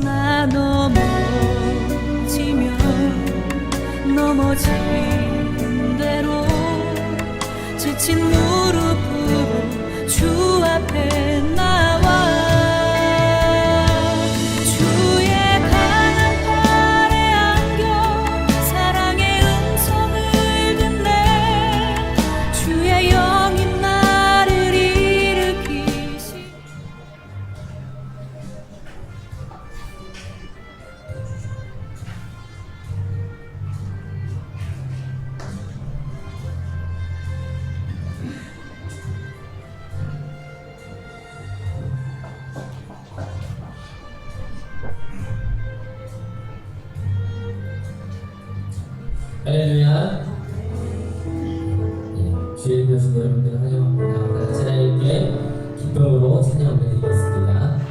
나 넘어지면 넘어진 대로 지친 무릎으로 주 앞에 나와 주의 강한 팔에 안겨 사랑의 음성을 듣네 주의 영이 나를 일으키시 할렐루야. 주의 교신 여러분들 환영합니다. 다 같이 하나님께 기쁨으로 찬양 올려드리겠습니다.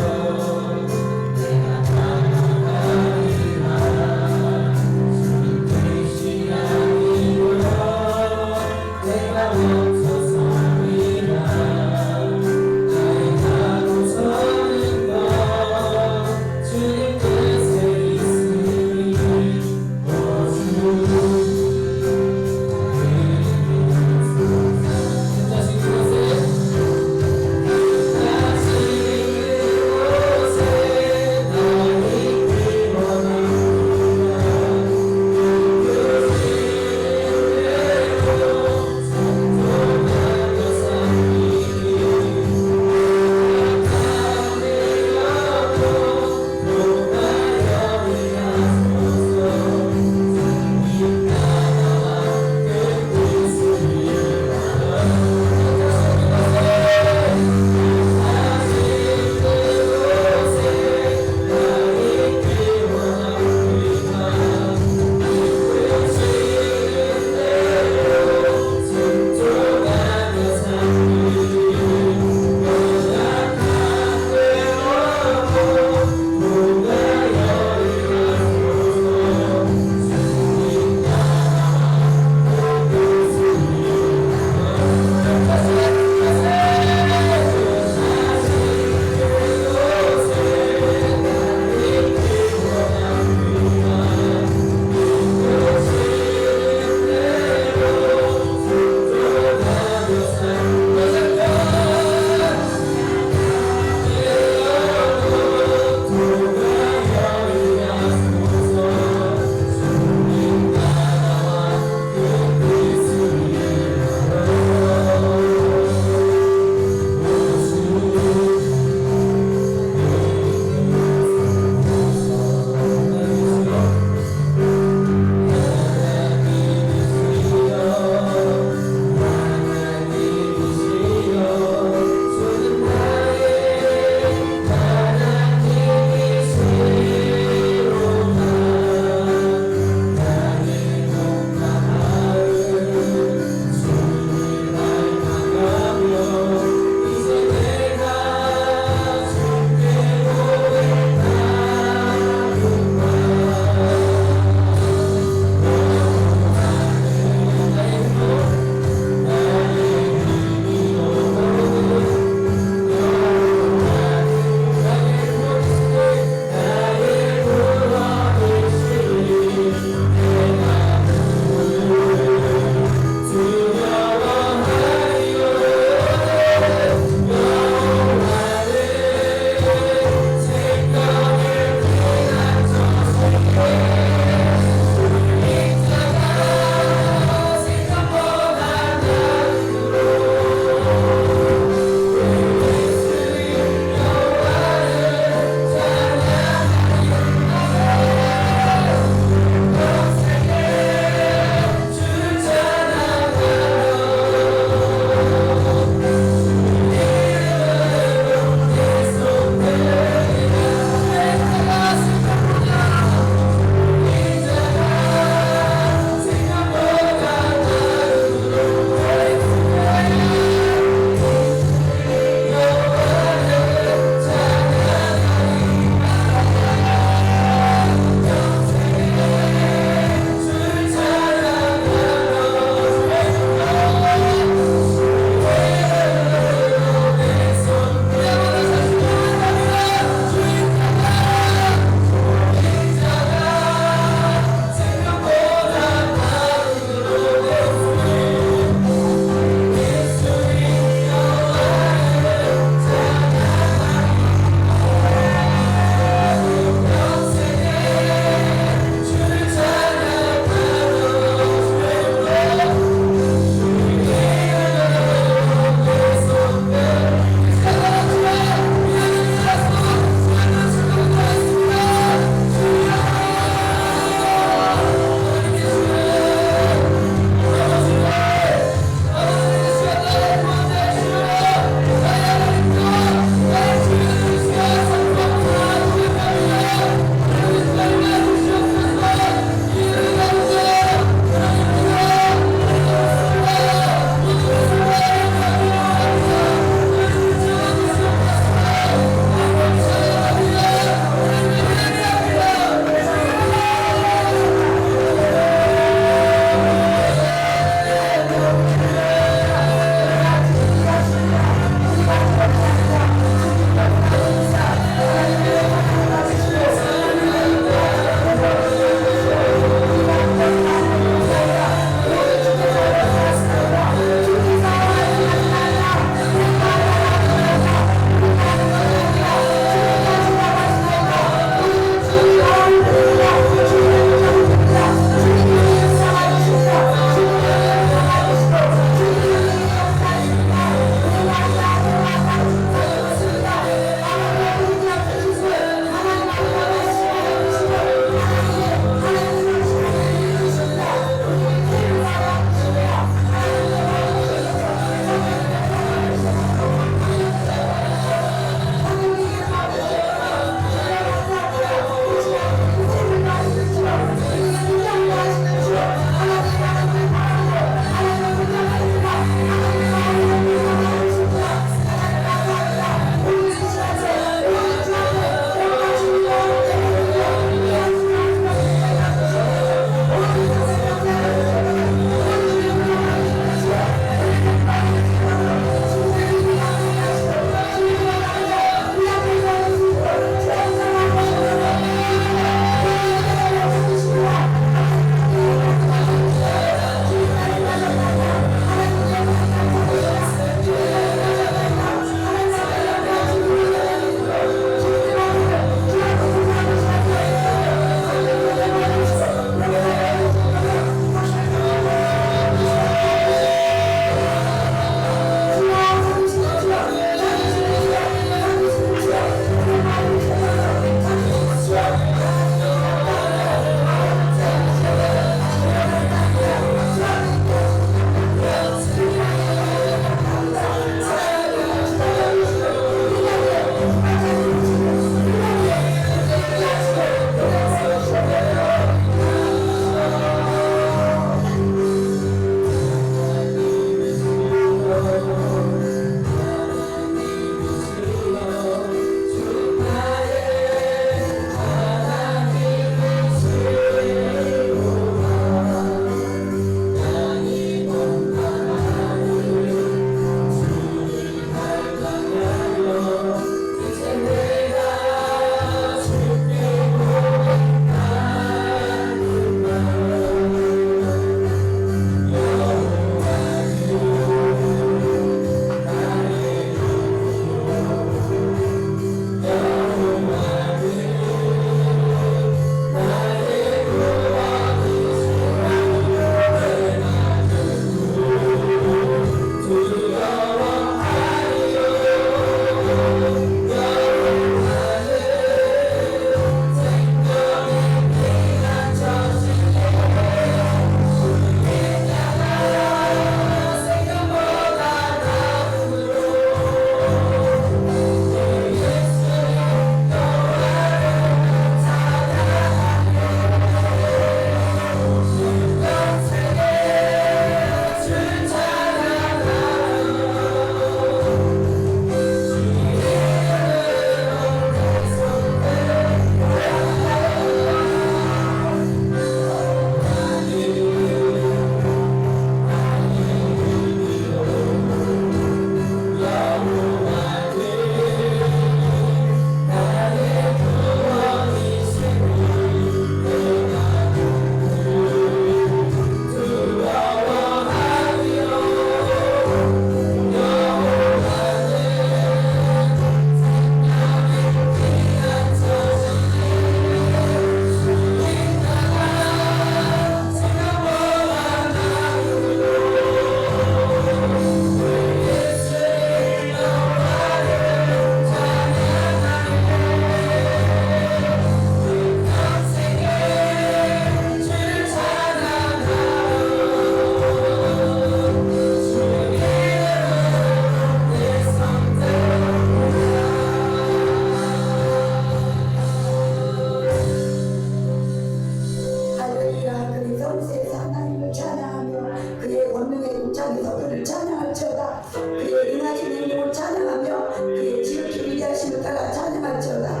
권세에서 하나님을 찬양하며 그의 권능의 공창에서 그를 찬양할지어다. 그의 인하신 행동을 찬양하며 그의 지극히 위대하심을 따라 찬양할지어다.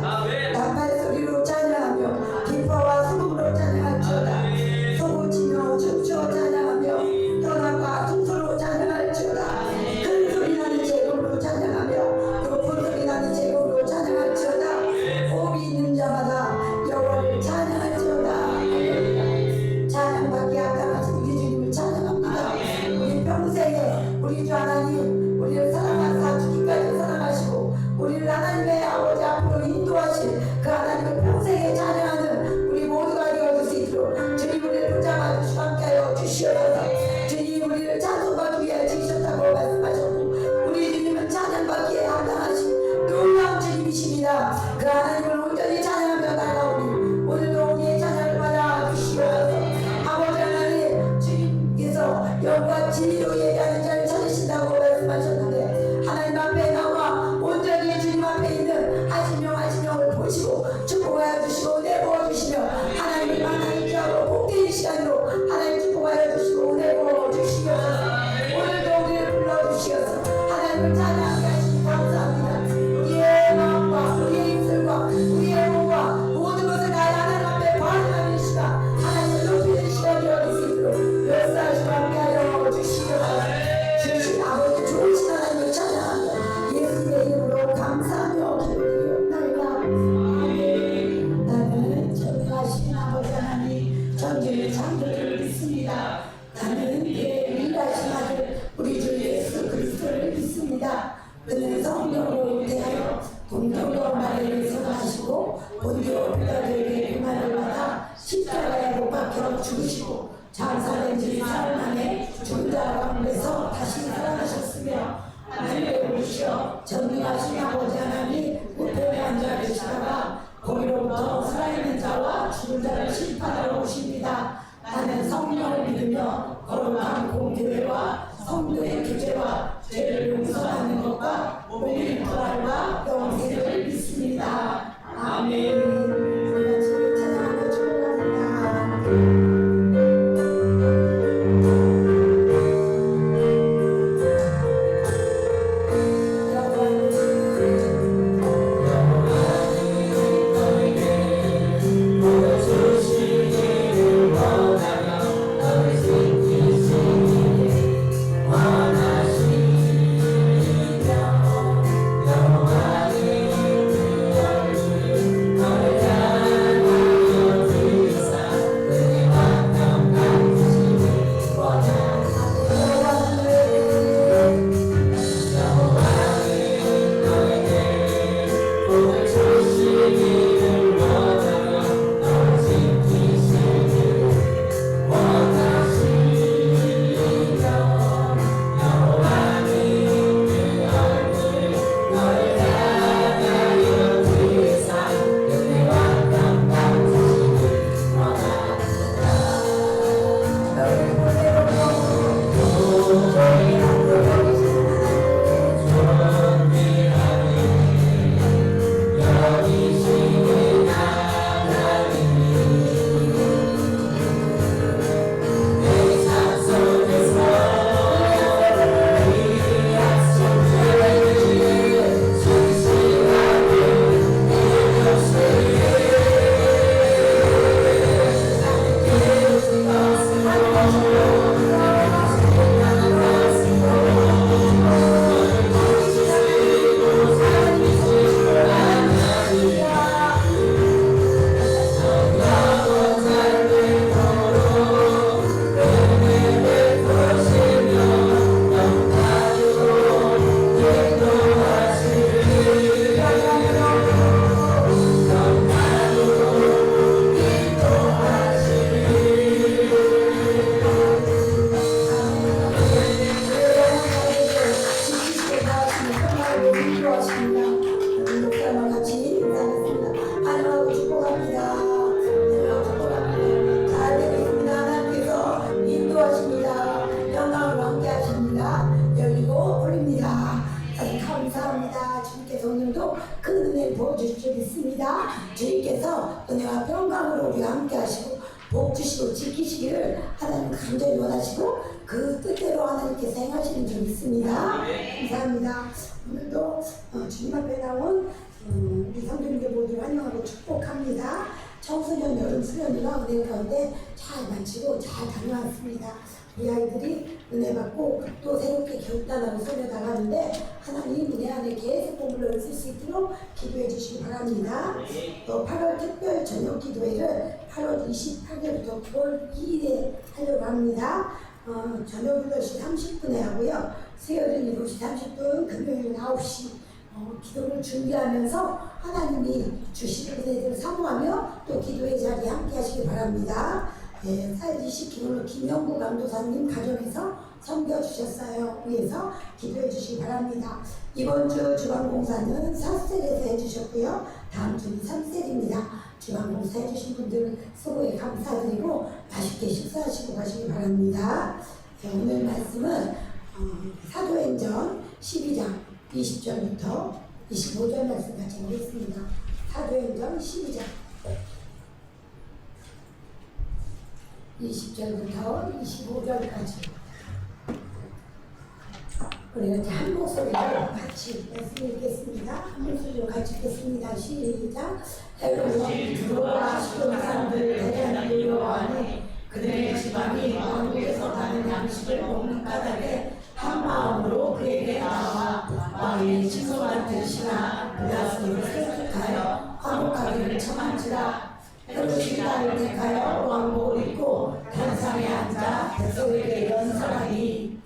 나팔 소리로 찬양하며 기뻐와 수금으로 찬양할지어다. 소고치며 춤추어 찬양하며 현악과 퉁소로 찬양할지어다. 큰 소리 나는 제국으로 찬양하며 높은 소리 나는 제국으로 찬양할지어다. 호흡이 있는 자마다 여호와를 찬양할지어다. 찬양받기 합당하신 우리 주님을 찬양합니다. 우리 평생에 우리 주 하나님 우리를 사랑하사 죽기까지 사랑하시고 우리를 하나님의 아버지 앞으로 인도하실 그 하나님을 평생에 찬양하는 우리 모두가 되어줄 수 있도록 주님 우리를 붙잡아 주시고 함께하여 주시옵소서. 주님 우리를 찬송받기 위해 지으셨다고 말씀하셨고 우리 주님은 찬양받기에 합당하신 놀라운 주님이십니다. 그 하나님을 온전히 찬양하며 나아가오니 오늘도 우리의 찬양을 받아 주시옵소서. 아버지 하나님 주님께서 영과 진리로 예배하는 자를 찾으신다고 말씀하셨는데 하나님 앞에 나와 온전히 주님 앞에 있는 하신영을 보시고 축복하여 주시고 내부어 주시며 하나님을 만나는 자로 복되는 시간으로 하나님 축복하여 주시고 내부어 주시옵소서. 오늘도 우리를 불러주시옵소서. 하나님을 찬양하게 하시니 감사합니다. 우리의 마음과 우리의 입술과 우리의 몸과 모든 것을 다 하나님 앞에 반응하는 시간 하나님을 높이는 시간이 되어 수 있도록 역사하시고 함께하여 주시옵소서. 주신 아버지 좋으신 하나님을 찬양하며 예수의 이름으로 감사하며 기도드리옵나이다. 아멘. 나는 전능하신 아버지 하나님 전지의 창조주를 믿습니다. 나는 그의 위대하신 아들 우리 주 예수 그리스도를 믿습니다. 그는 성령으로 대하여 동정도 마리아에서 나시고 본디오 빌라도에게 고난을 받아 십자가에 못 박혀 죽으시고 장사된 지 사흘 만에 죽은 자 가운데서 다시 살아나셨으며 하늘에 오르시어 전능하신 아버지 하나님 우편에 앉아 계시다가 거기로부터 살아있는 자와 죽은 자를 심판하러 오십니다. 나는 성령을 믿으며 거룩한 공교회와 성도의 교제와 죄를 용서하는 것과 몸의 부활과 영생을 믿습니다. 아멘. 우리가 주를 찬양하며 축복합니다. Oh 되기를 하나님 간절히 원하시고 그 뜻대로 하나님께서 행하시는 줄 믿습니다. 감사합니다. 오늘도 주님 앞에 나온 우리 성도님들 모두 환영하고 축복합니다. 청소년 여름 수련회가 은혜 가운데 잘 마치고 잘 다녀왔습니다. 우리 아이들이 은혜 받고 또 새롭게 교육단하고 소녀 나가는데 하나님 은혜 안에 계속 공부를 쓸 수 있도록 기도해 주시기 바랍니다. 또 8월 특별 저녁 기도회를 8월 28일부터 9월 2일에 하려고 합니다. 저녁 8시 30분에 하고요. 수요일은 7시 30분, 금요일은 9시 기도를 준비하면서 하나님이 주시는 은혜를 사모하며 또 기도의 자리에 함께 하시기 바랍니다. 사회지식 기도를 김영구 강도사님 가정에서 섬겨주셨어요. 위해서 기도해 주시기 바랍니다. 이번 주 주방봉사는 4셀에서 해주셨고요. 다음 주는 3셀입니다. 주방봉사 해주신 분들 수고에 감사드리고 맛있게 식사하시고 가시기 바랍니다. 오늘 말씀은 사도행전 12장 20절부터 25절 말씀 같이 보겠습니다. 사도행전 12장 20절부터 25절까지 우리가 이제 한 목소리로 같이 말씀 읽겠습니다. 한 목소리로 같이 읽겠습니다. 시작. 여러분 들어와 시온 사람들 대단히 두려워하니 그들의 지방이 왕국에서 나는 양식을 먹는 까닭에 한 마음으로 그에게 나와 왕이 칭송한 뜻이나 그다음을 생각하여 화목하기를 청한지라. 헤롯이 나를 택하여 왕복을 입고 단상에 앉아 백성에게 연설하니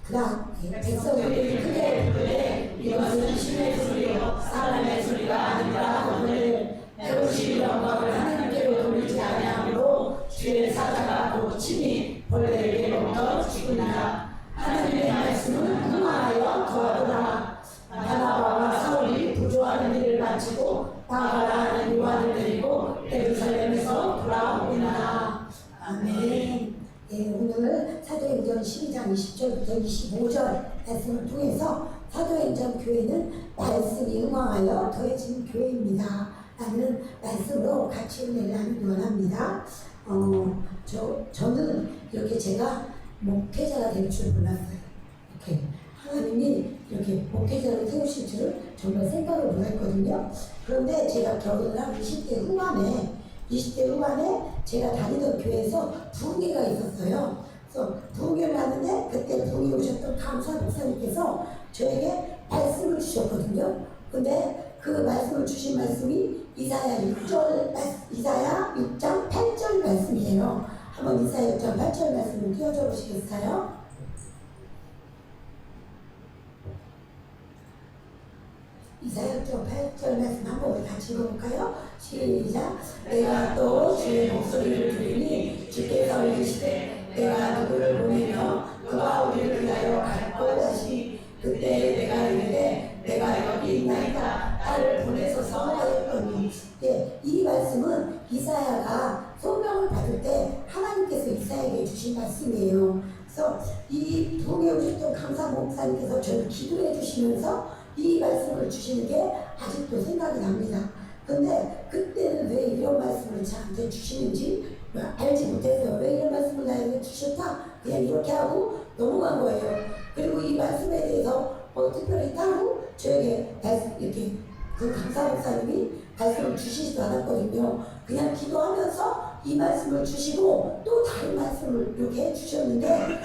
그다음 백성들이 크게 부르되 이것은 신의 소리요 사람의 소리가 아니라 하거늘 헤롯이 영광을 하나님께로 돌리지 아니하므로 주의 사자가 곧 친히 벌레에게로부터 죽으니라. 하나님의 말씀은 흥하여 더하더라. 바나바와 사울이 부조하는 일을 마치고 나가라 하는 요한을 데리고 예루살렘에서 돌아오니라. 아멘. 오늘 사도행전 12장 20절부터 25절 말씀을 통해서 사도행전 교회는 말씀이 응황하여 더해진 교회입니다 라는 말씀으로 같이 은혜를 나누기 원합니다. 저는 이렇게 제가 목회자가 될 줄 몰랐어요. 이렇게 하나님이 이렇게 목회자를 세우실 줄 정말 생각을 못했거든요. 그런데 제가 결혼을 한 20대 후반에 제가 다니던 교회에서 부흥회가 있었어요. 그래서 부흥회를 하는데 그때 부흥회 오셨던 감사 목사님께서 저에게 말씀을 주셨거든요. 근데 그 말씀을 주신 말씀이 이사야 6장 8절 말씀이에요. 한번 이사야 6장 8절 말씀을 띄워줘 보시겠어요? 이사야 6장 8절 말씀 한번 같이 읽어볼까요? 시작. 내가 또 주의 목소리를 들으니 주께서 이르시되 내가 누구를 보내며 그가 우리를 위하여 갈 것이니 그때 내가 이르되 내가 여기 있나이다 나를 보내소서 하였더니. 이 말씀은 이사야가 소명을 받을 때 하나님께서 이사야에게 주신 말씀이에요. 그래서 이 부흥회 오셨던 감사 목사님께서 저를 기도해 주시면서 이 말씀을 주시는 게 아직도 생각이 납니다. 근데 그때는 왜 이런 말씀을 저한테 주시는지 알지 못했어요. 왜 이런 말씀을 나에게 주셨다? 그냥 이렇게 하고 넘어간 거예요. 그리고 이 말씀에 대해서 특별히 따로 저에게 이렇게 그 감사 목사님이 말씀을 주시지도 않았거든요. 그냥 기도하면서 이 말씀을 주시고 또 다른 말씀을 이렇게 해주셨는데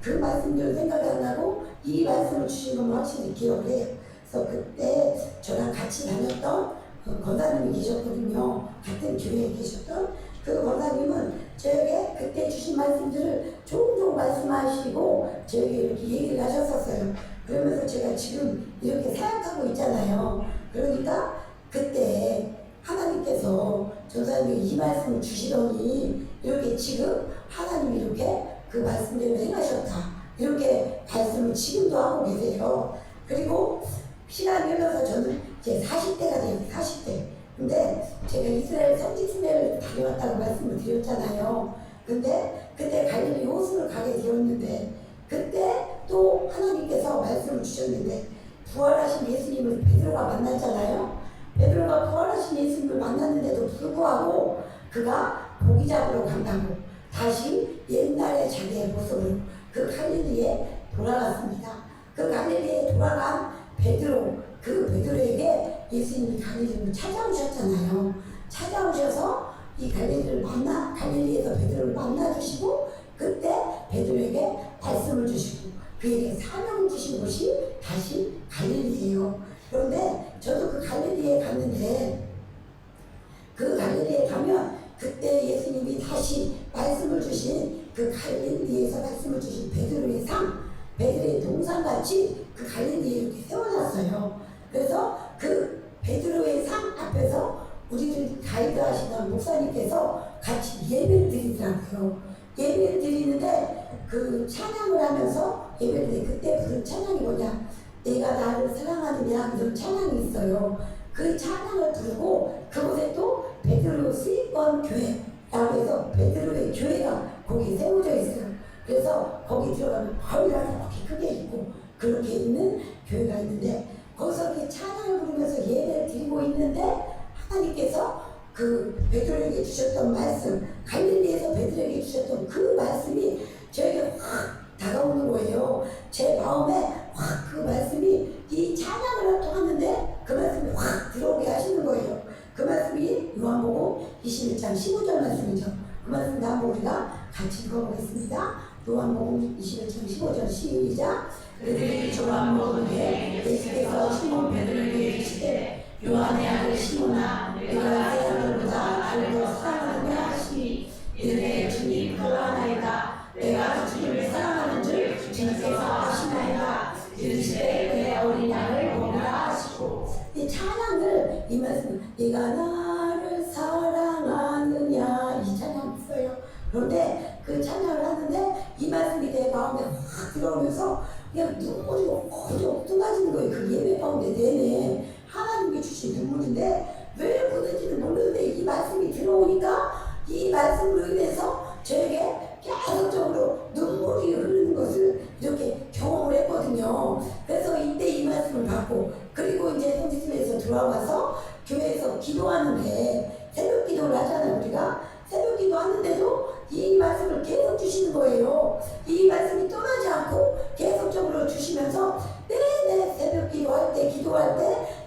그 말씀들을 생각이 안 나고 이 말씀을 주신 것만 확실히 기억을 해요. 그래서 그때 저랑 같이 다녔던 권사님이 계셨거든요. 같은 교회에 계셨던 그 권사님은 저에게 그때 주신 말씀들을 종종 말씀하시고 저에게 이렇게 얘기를 하셨었어요. 그러면서 제가 지금 이렇게 사역하고 있잖아요. 그러니까 그때 하나님께서 전사님에게 이 말씀을 주시더니 이렇게 지금 하나님이 이렇게 그 말씀대로 행하셨다. 이렇게 말씀을 지금도 하고 계세요. 그리고 시간이 흘러서 저는 이제 40대가 돼요. 40대. 근데 제가 이스라엘 성지순례를 다녀왔다고 말씀을 드렸잖아요. 근데 그때 갈릴리 호수를 가게 되었는데 그때 또 하나님께서 말씀을 주셨는데 부활하신 예수님을 베드로가 만났잖아요. 베드로가 부활하신 예수님을 만났는데도 불구하고 그가 고기 잡으러 간다고 다시 옛날의 자기의 모습으로 그 갈릴리에 돌아갔습니다. 그 갈릴리에 돌아간 베드로, 그 베드로에게 예수님이 갈릴리로 찾아오셨잖아요. 찾아오셔서 이 갈릴리에서 베드로를 만나주시고 그때 베드로에게 말씀을 주시고 그에게 사명을 주신 곳이 다시 갈릴리예요. 그런데 저도 그 갈릴리에 갔는데 그 갈릴리에 가면 그때 예수님이 다시 말씀을 주신 그 갈릴리에서 말씀을 주신 베드로의 상, 베드로의 동상같이 그 갈릴리에 이렇게 세워놨어요. 그래서 그 베드로의 상 앞에서 우리를 가이드 하시던 목사님께서 같이 예배를 드리더라고요. 예배를 드리는데 그 찬양을 하면서 예배를 드리 그때 부른 찬양이 뭐냐? 내가 나를 사랑하느냐 이런 찬양이 있어요. 그 찬양을 부르고 그곳에 또 베드로 수익원 교회라고 해서 베드로의 교회가 거기 세워져 있어요. 그래서 거기 들어가면 거리가 이렇게 크게 있고 그렇게 있는 교회가 있는데 거기서 이렇게 찬양을 부르면서 예배를 드리고 있는데 하나님께서 그 베드로에게 주셨던 말씀, 갈릴리에서 베드로에게 주셨던 그 말씀이 저에게 확 다가오는 거예요. 제 마음에 확 그 말씀이 이 찬양을 또 하는데 그 말씀이 확 들어오게 하시는 거예요. 그 말씀이 요한복음 21장 15절 말씀이죠. 그 말씀 한번 우리가 같이 읽어보겠습니다. 요한복음 21장 15절 시작. 그들이 조각 먹은 후에 예수께서 시몬 베드로에게 이르시되 요한의 아들 시몬아 내가 세상들보다 나를 더 사랑하느냐 하시니 이르되 주님 그러하나이다. 내가 주님을 사랑하는 줄 주님께서 아시나이다. 이르시되 내 어린 양을 먹으라 하시고 이 찬양을 이 말씀 네가 나를 사랑하느냐 이 찬양 있어요. 그런데 그 찬양을 하는데 이 말씀이 내 마음에 확 들어오면서 그냥 눈물이 거의 쏟아지는 거예요. 그 예배 가운데 내내 하나님이 주신 눈물인데 왜 그런지는 모르는데 이 말씀이 들어오니까 이 말씀으로 인해서 저에게 계속적으로 눈물이 흐르는 것을 이렇게 경험을 했거든요. 그래서 이때 이 말씀을 받고 그리고 이제 성지순에서 돌아와서 교회에서 기도하는데 새벽 기도를 하잖아요. 우리가 새벽 기도 하는데도 이 말씀을 계속 주시는 거예요. 이 말씀이 떠나지 않고 계속적으로 주시면서 내내 새벽 기도할 때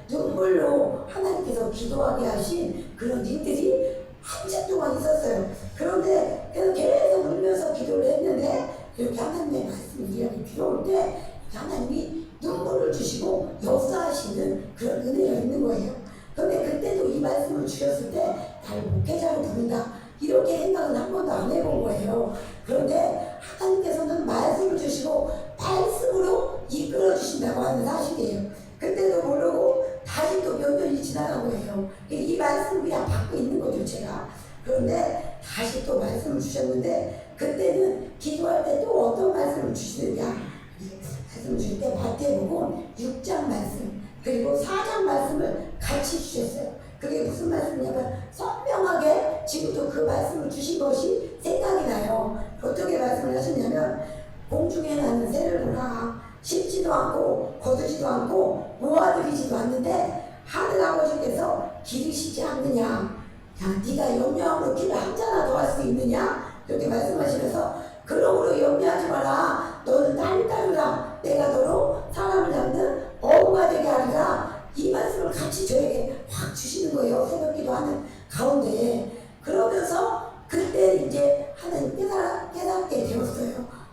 눈물로 하나님께서 기도하게 하신 그런 일들이 한참 동안 있었어요. 그런데 계속 울면서 기도를 했는데 이렇게 하나님의 말씀이 이렇게 들어올 때 하나님이 눈물을 주시고 역사하시는 그런 은혜가 있는 거예요. 그런데 그때도 이 말씀을 주셨을 때 나를 목회자로 부른다 이렇게 생각은 한 번도 안 해본 거예요. 그런데 하나님께서는 말씀을 주시고 말씀으로 이끌어 주신다고 하는 사실이에요. 그때도 모르고 다시 또 몇 년이 지나간 거예요. 이 말씀을 그냥 받고 있는 거죠 제가. 그런데 다시 또 말씀을 주셨는데 그때는 기도할 때 또 어떤 말씀을 주시느냐 말씀 주실 때 마태복음 6장 말씀 그리고 4장 말씀을 같이 주셨어요. 그게 무슨 말씀이냐면 선명하게 지금도 그 말씀을 주신 것이 생각이 나요. 어떻게 말씀을 하셨냐면 공중에 나는 새를 보라 심지도 않고 거두지도 않고 모아들이지도 않는데 하늘 아버지께서 기르시지 않느냐 야 네가 염려함으로 길을 한 자나 더 할 수 있느냐 이렇게 말씀하시면서 그러므로 염려하지 마라 너는 나를 따르라 내가 너로 사람을 잡는 어부가 되게 하리라 이 말씀을 같이 저에게 확 주시는 거예요. 새벽기도 하는 가운데 그러면서 그때 이제 하나님 깨닫게 되었어요.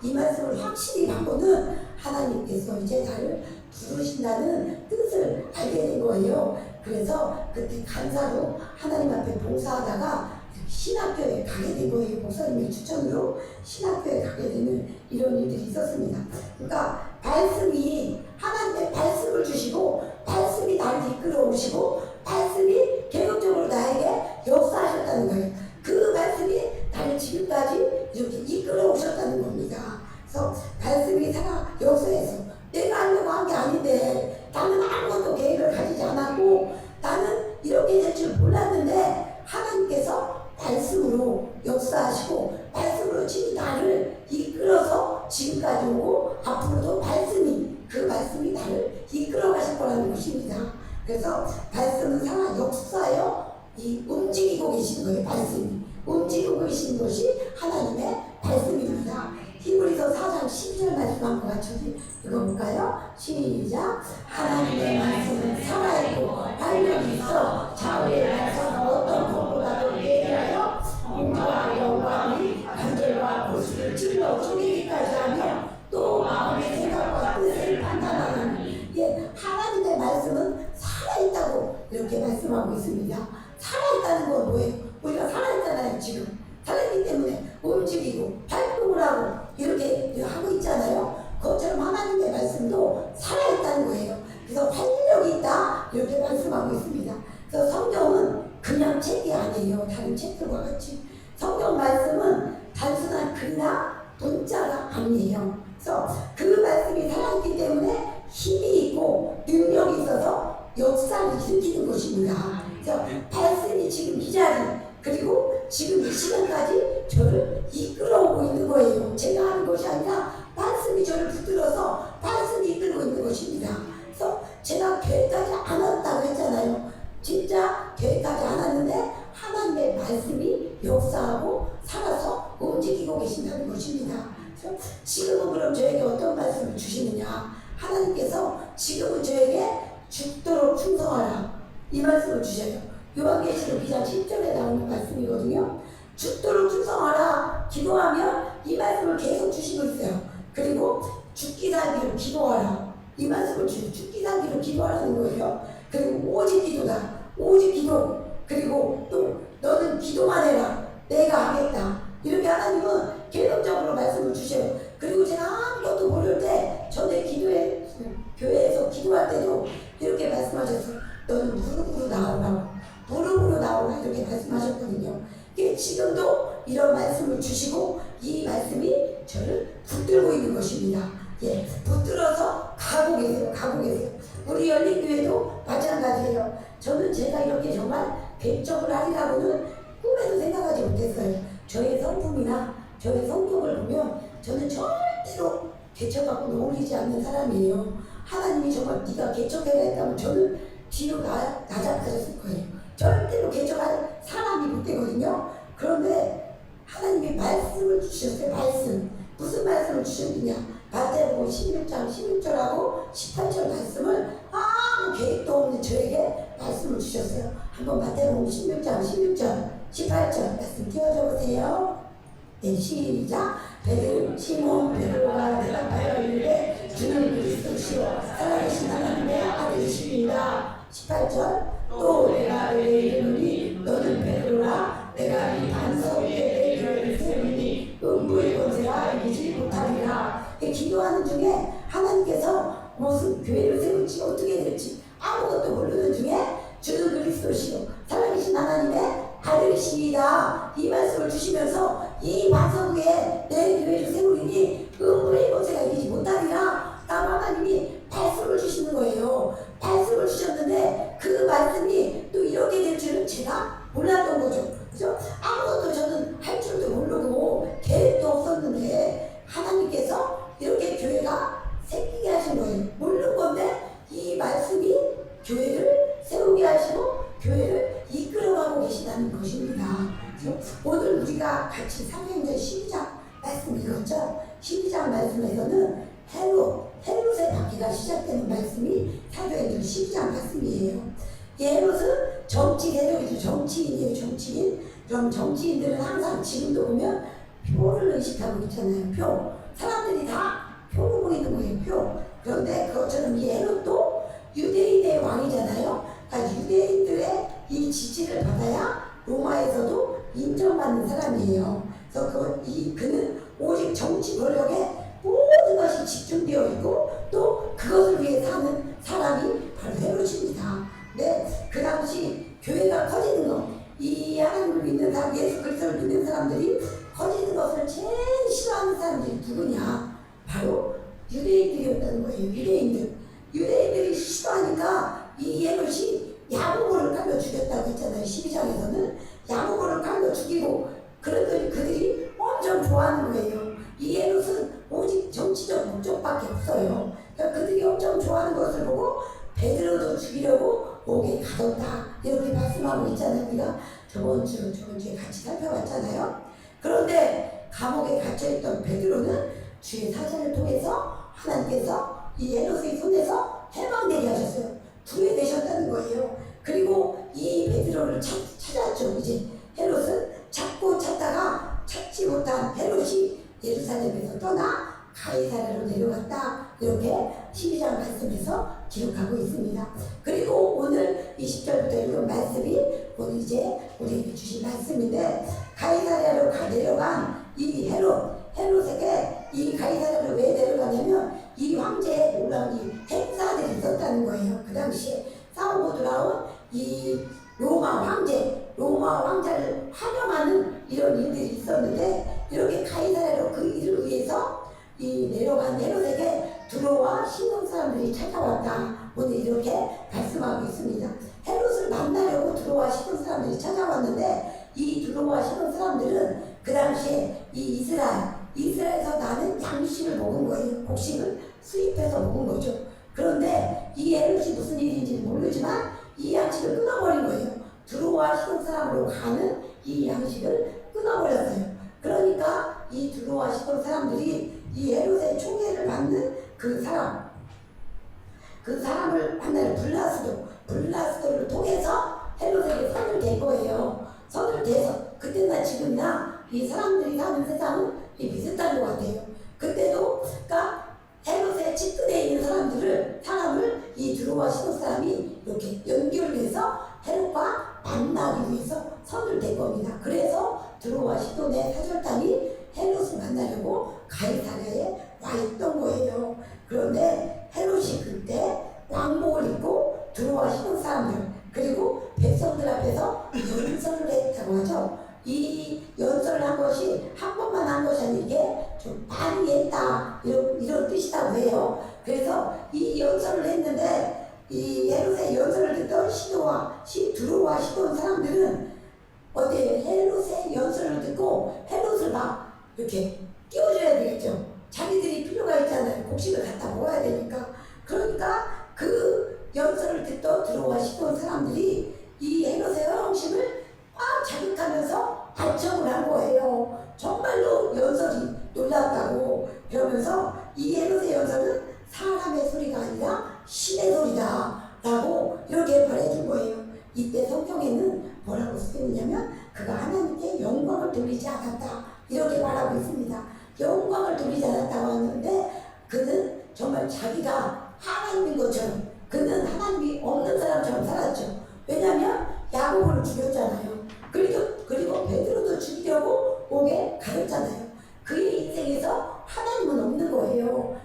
이 말씀을 확실히 받고는 하나님께서 이제 나를 부르신다는 뜻을 알게 된 거예요. 그래서 그때 간사로 하나님 앞에 봉사하다가 신학교에 가게 된 거예요. 목사님의 추천으로 신학교에 가게 되는 이런 일들이 있었습니다. 그러니까 말씀이 하나님의 말씀을 주시고 말씀이 나를 이끌어 오시고 말씀이 계속적으로 나에게 역사하셨다는 거예요. 그 말씀이 나를 지금까지 이렇게 이끌어 오셨다는 겁니다. 그래서 말씀이 살아 역사에서 내가 하려고 한 게 아닌데 나는 아무것도 계획을 가지지 않았고 나는 이렇게 될 줄 몰랐는데 하나님께서 말씀으로 역사하시고 말씀으로 지금 나를 이끌어서 지금까지 오고 앞으로도 그 말씀이 나를 이끌어 가실 거라는 것입니다. 그래서 말씀은 살아 역사요 이 움직이고 계신 거예요. 말씀이 움직이고 계신 것이 하나님의 말씀입니다. 히브리서 4장 12절 말씀 한번 같이 읽어볼까요? 시작. 하나님의 말씀은 살아있고 활력이 있어 좌우의 말씀 어떤 것보다도 예리하여 몸과 영광이 관절과 골수를 찔러 쪼개기까지 하며 또 마음의 생각과 뜻을 판단하는 하나님의 말씀은 살아있다고 이렇게 말씀하고 있습니다. 살아있다는 건 뭐예요? 우리가 살아있잖아요. 지금 살아있기 때문에 움직이고 활동을 하고 이렇게 하고 있잖아요. 그것처럼 하나님의 말씀도 살아있다는 거예요. 그래서 활력이 있다 이렇게 말씀하고 있습니다. 그래서 성경은 그냥 책이 아니에요. 다른 책들과 같이 성경 말씀은 단순한 글이나 문자가 아니에요. 그래서 그 말씀이 살아있기 때문에 힘이 있고 능력이 있어서 역사를 일으키는 것입니다. 그래서 말씀이 지금 이 자리 그리고 지금 이 시간까지 저를 이끌어오고 있는 거예요. 제가 하는 것이 아니라 말씀이 저를 붙들어서 말씀이 이끌고 있는 것입니다. 그래서 제가 계획하지 않았다고 했잖아요. 진짜 계획하지 않았는데 하나님의 말씀이 역사하고 살아서 움직이고 계신다는 것입니다. 그래서 지금은 그럼 저에게 어떤 말씀을 주시느냐? 하나님께서 지금은 저에게 죽도록 충성하라 이 말씀을 주셔요. 요한계시록 2장 10절에 나오는 말씀이거든요. 죽도록 충성하라 기도하면 이 말씀을 계속 주시고 있어요. 그리고 죽기 살기로 기도하라 이 말씀을 주셔요. 죽기 살기로 기도하라는 거예요. 그리고 오직 기도다 오직 기도 그리고 또 너는 기도만 해라 내가 하겠다 이렇게 하나님은 계속적으로 말씀을 주셔요. 그리고 제가 아무것도 모를 때 전에 기도에 교회에서 기도할 때도 이렇게 말씀하셨어요. 너는 무릎으로 나오라고 무릎으로 나오라 이렇게 말씀하셨거든요. 지금도 이런 말씀을 주시고 이 말씀이 저를 붙들고 있는 것입니다. 붙들어서 가고 계세요. 가고 계세요. 우리 열린교회도 마찬가지예요. 저는 제가 이렇게 정말 개척을 하리라고는 꿈에도 생각하지 못했어요. 저의 성품이나 저의 성격을 보면 저는 절대로 개척하고 어울리지 않는 사람이에요. 하나님이 정말 네가 개척해야 했다면 저는 뒤로 나작하셨을 거예요. 절대로 개척할 사람이 못 되거든요. 그런데 하나님이 말씀을 주셨어요. 말씀. 무슨 말씀을 주셨느냐? 마태복음 16장 16절하고 18절 말씀을 아무 계획도 없는 저에게 말씀을 주셨어요. 한번 마태복음 16장 16절 18절 말씀 띄워줘 보세요. 네, 시작. 베드로 시몬 베드로가 대답하여 이르되 주는 그리스도시요 살아계신 하나님의 아들이십니다. 18절 또 내가 너에게 이르노니 너는 베드로라 내가 이 반석 위에 내 교회를 세우니 음부의 권세가 이기지 못하리라. 기도하는 중에 하나님께서 무슨 교회를 세울지 어떻게 될지 아무것도 모르는 중에 주는 그리스도시요 살아계신 하나님의 아들이십니다. 이 말씀을 주시면서 이 반석 위에 내 교회를 세우리니 음부의 권세가 이기지 못하리라. 하나님이 말씀을 주시는 거예요. 말씀을 주셨는데 그 말씀이 또 이렇게 될 줄은 제가 몰랐던 거죠. 그죠? 아무것도 저는 할 줄도 모르고 계획도 없었는데 하나님께서 이렇게 교회가 생기게 하신 거예요. 모르는 건데 이 말씀이 교회를 세우게 하시고 교회를 이끌어가고 계시다는 것입니다. 오늘 우리가 같이 사도행전 12장 말씀 읽었죠? 12장 말씀에서는 헤롯의 바퀴가 시작되는 말씀이 사도행전 12장 말씀이에요. 헤롯은 정치 세력이죠. 정치인이에요. 정치인. 그럼 정치인들은 항상 지금도 보면 표를 의식하고 있잖아요. 표. 사람들이 다 표를 보이는 거예요. 표. 그런데 그것처럼 이 헤롯도 유대인의 왕이잖아요. 그러니까 유대인들의 이 지지를 받아야 로마에서도 인정받는 사람이에요. 그래서 그는 오직 정치 권력에 모든 것이 집중되어 있고 또 그것을 위해 사는 사람이 바로 헤롯입니다. 네, 그 당시 교회가 커지는 것, 이 하나님을 믿는 사람, 예수 그리스도를 믿는 사람들이 커지는 것을 제일 싫어하는 사람들이 누구냐? 바로 유대인들이었다는 거예요. 유대인들이 싫어하니까 이 헤롯이 야고보를 깔려 죽였다고 했잖아요. 12장에서는 야고보를 깔려 죽이고 그랬더니 그들이 엄청 좋아하는 거예요. 이 헤롯은 오직 정치적 목적밖에 없어요. 그러니까 그들이 엄청 좋아하는 것을 보고 베드로도 죽이려고 옥에 가뒀다 이렇게 말씀하고 있잖아요. 우리가 저번 주에 같이 살펴봤잖아요. 그런데 감옥에 갇혀있던 베드로는 주의 사자를 통해서 하나님께서 이 헤롯의 손에서 해방되게 하셨어요. 구해내셨다는 거예요. 그리고 이 베드로를 찾았죠. 이제 헤롯은 찾고 찾다가 찾지 못한 헤롯이 예루살렘에서 떠나 가이사랴로 내려갔다. 이렇게 12장 말씀에서 기록하고 있습니다. 그리고 오늘 20절부터 읽은 말씀이 오늘 이제 우리에게 주신 말씀인데, 가이사랴로 내려간 이 헤롯에게 이 가이사랴로 왜 내려가냐면 이 황제의 놀라운 이 행사들이 있었다는 거예요. 그 당시에 싸우고 돌아온 이 로마 황제를 환영하는 이런 일들이 있었는데, 이렇게 가이사랴로 그 일을 위해서 이 내려간 헤롯에게 두로와 시돈 사람들이 찾아왔다. 오늘 이렇게 말씀하고 있습니다. 헤롯을 만나려고 두로와 시돈 사람들이 찾아왔는데, 이 두로와 시돈 사람들은 그 당시에 이 이스라엘에서 나는 양식을 먹은 거예요. 곡식을 수입해서 먹은 거죠. 그런데 이 헤롯이 무슨 일인지 모르지만 이 양식을 끊어버린 거예요. 두로와 시돈 사람으로 가는 이 양식을 끊어버렸어요. 그러니까 이 두로와 시돈 사람들이 이 헤롯의 총애를 받는 그 사람을 만나는 블라스도를 통해서 헤롯에게 선을 댄 거예요. 선을 대서 그때나 지금이나 이 사람들이 사는 세상은 비슷한 것 같아요. 그때도 그러니까 헤롯의 측근에 있는 사람을 이 두로와 시돈 사람이 이렇게 연결해서 헤롯과 만나기 위해서 선을 댄 겁니다. 그래서 두로와 시돈의 사절단이 헤롯을 만나려고 가이사랴에 와 있던 거예요. 그런데 헤롯이 그때 왕복을 입고 두로와 시돈 사람들 그리고 백성들 앞에서 연설을 했다고 하죠. 이 연설을 한 것이 한 번만 한 것이 아니라 이게 좀 많이 했다 이런 뜻이라고 해요. 그래서 이 연설을 했는데 이 헤롯의 연설을 듣던 두로와 시돈 사람들은 어때 헤롯의 연설을 듣고 헤롯을 막 이렇게 띄워줘야 되겠죠. 자기들이 필요가 있잖아요. 곡식을 갖다 먹어야 되니까. 그러니까 그 연설을 듣던 두로와 시돈 사람들이 이 헤롯의 허영심을 막 자극하면서 발전을 한 거예요. 정말로 연설이 놀랍다고. 그러면서 이 헤롯의 연설은 사람의 소리가 아니라 신의 소리다 라고 이렇게 말해준 거예요. 이때 성경에는 뭐라고 쓰였냐면 그가 하나님께 영광을 돌리지 않았다 이렇게 말하고 있습니다. 영광을 돌리지 않았다고 하는데 그는 정말 자기가 하나님인 것처럼, 그는 하나님이 없는 사람처럼 살았죠. 왜냐하면 야곱을 죽였잖아요. 그리고 베드로도 죽이려고 옥에 가렸잖아요. 그의 인생에서 하나님은 없는 거예요.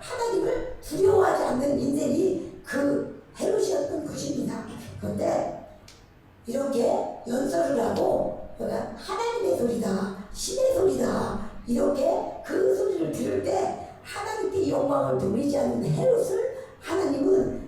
하나님을 두려워하지 않는 인생이 그 헤롯이었던 것입니다. 그런데 이렇게 연설을 하고 하나님의 소리다, 신의 소리다 이렇게 그 소리를 들을 때 하나님께 영광을 돌리지 않는 헤롯을 하나님의